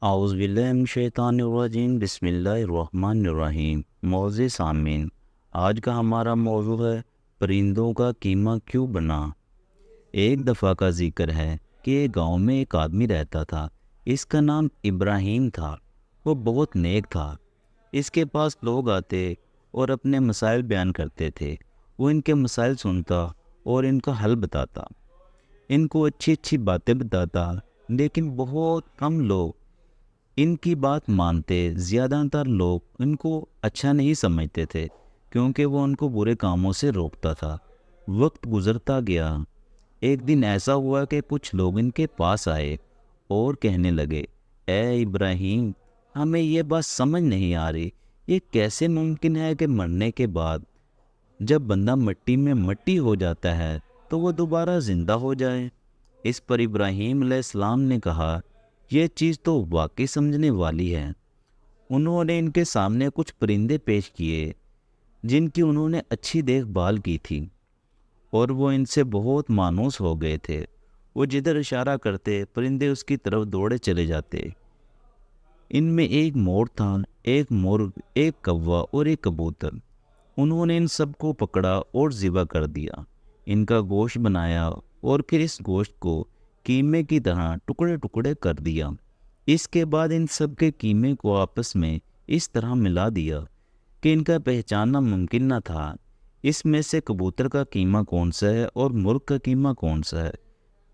اعوذ باللہ من الشیطان الرجیم، بسم اللہ الرحمن الرحیم۔ معزز سامعین، آج کا ہمارا موضوع ہے پرندوں کا قیمہ کیوں بنا۔ ایک دفعہ کا ذکر ہے کہ ایک گاؤں میں ایک آدمی رہتا تھا۔ اس کا نام ابراہیم تھا۔ وہ بہت نیک تھا۔ اس کے پاس لوگ آتے اور اپنے مسائل بیان کرتے تھے۔ وہ ان کے مسائل سنتا اور ان کا حل بتاتا، ان کو اچھی اچھی باتیں بتاتا، لیکن بہت کم لوگ ان کی بات مانتے۔ زیادہ تر لوگ ان کو اچھا نہیں سمجھتے تھے، کیونکہ وہ ان کو برے کاموں سے روکتا تھا۔ وقت گزرتا گیا۔ ایک دن ایسا ہوا کہ کچھ لوگ ان کے پاس آئے اور کہنے لگے، اے ابراہیم، ہمیں یہ بات سمجھ نہیں آ رہی، یہ کیسے ممکن ہے کہ مرنے کے بعد جب بندہ مٹی میں مٹی ہو جاتا ہے تو وہ دوبارہ زندہ ہو جائے۔ اس پر ابراہیم علیہ السلام نے کہا، یہ چیز تو واقعی سمجھنے والی ہے۔ انہوں نے ان کے سامنے کچھ پرندے پیش کیے جن کی انہوں نے اچھی دیکھ بھال کی تھی، اور وہ ان سے بہت مانوس ہو گئے تھے۔ وہ جدھر اشارہ کرتے پرندے اس کی طرف دوڑے چلے جاتے۔ ان میں ایک مور تھا، ایک مرغ، ایک کوا اور ایک کبوتر۔ انہوں نے ان سب کو پکڑا اور ذبح کر دیا، ان کا گوشت بنایا اور پھر اس گوشت کو قیمے کی طرح ٹکڑے ٹکڑے کر دیا۔ اس کے بعد ان سب کے قیمے کو آپس میں اس طرح ملا دیا کہ ان کا پہچاننا ممکن نہ تھا۔ اس میں سے کبوتر کا قیمہ کون سا ہے اور مرغ کا قیمہ کون سا ہے۔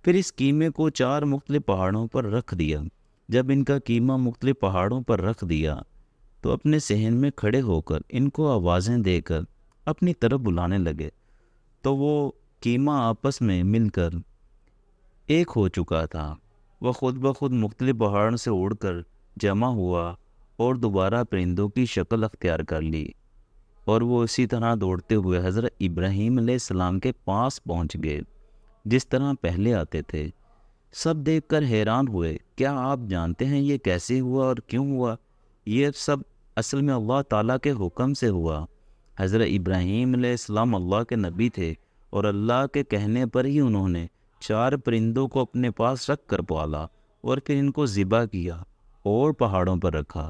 پھر اس قیمے کو 4 مختلف پہاڑوں پر رکھ دیا۔ جب ان کا قیمہ مختلف پہاڑوں پر رکھ دیا تو اپنے صحن میں کھڑے ہو کر ان کو آوازیں دے کر اپنی طرف بلانے لگے، تو وہ قیمہ آپس میں مل کر ایک ہو چکا تھا۔ وہ خود بخود مختلف پہاڑوں سے اڑ کر جمع ہوا اور دوبارہ پرندوں کی شکل اختیار کر لی، اور وہ اسی طرح دوڑتے ہوئے حضرت ابراہیم علیہ السلام کے پاس پہنچ گئے جس طرح پہلے آتے تھے۔ سب دیکھ کر حیران ہوئے، کیا آپ جانتے ہیں یہ کیسے ہوا اور کیوں ہوا؟ یہ سب اصل میں اللہ تعالیٰ کے حکم سے ہوا۔ حضرت ابراہیم علیہ السلام اللہ کے نبی تھے، اور اللہ کے کہنے پر ہی انہوں نے 4 پرندوں کو اپنے پاس رکھ کر پالا اور پھر ان کو ذبح کیا اور پہاڑوں پر رکھا،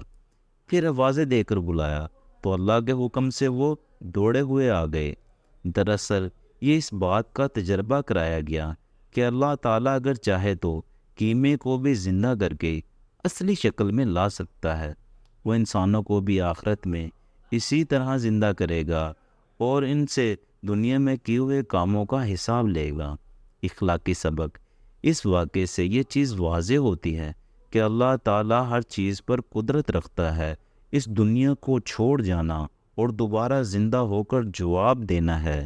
پھر آوازیں دے کر بلایا تو اللہ کے حکم سے وہ دوڑے ہوئے آ گئے۔ دراصل یہ اس بات کا تجربہ کرایا گیا کہ اللہ تعالیٰ اگر چاہے تو قیمے کو بھی زندہ کر کے اصلی شکل میں لا سکتا ہے۔ وہ انسانوں کو بھی آخرت میں اسی طرح زندہ کرے گا اور ان سے دنیا میں کیے ہوئے کاموں کا حساب لے گا۔ اخلاقی سبق: اس واقعے سے یہ چیز واضح ہوتی ہے کہ اللہ تعالیٰ ہر چیز پر قدرت رکھتا ہے۔ اس دنیا کو چھوڑ جانا اور دوبارہ زندہ ہو کر جواب دینا ہے۔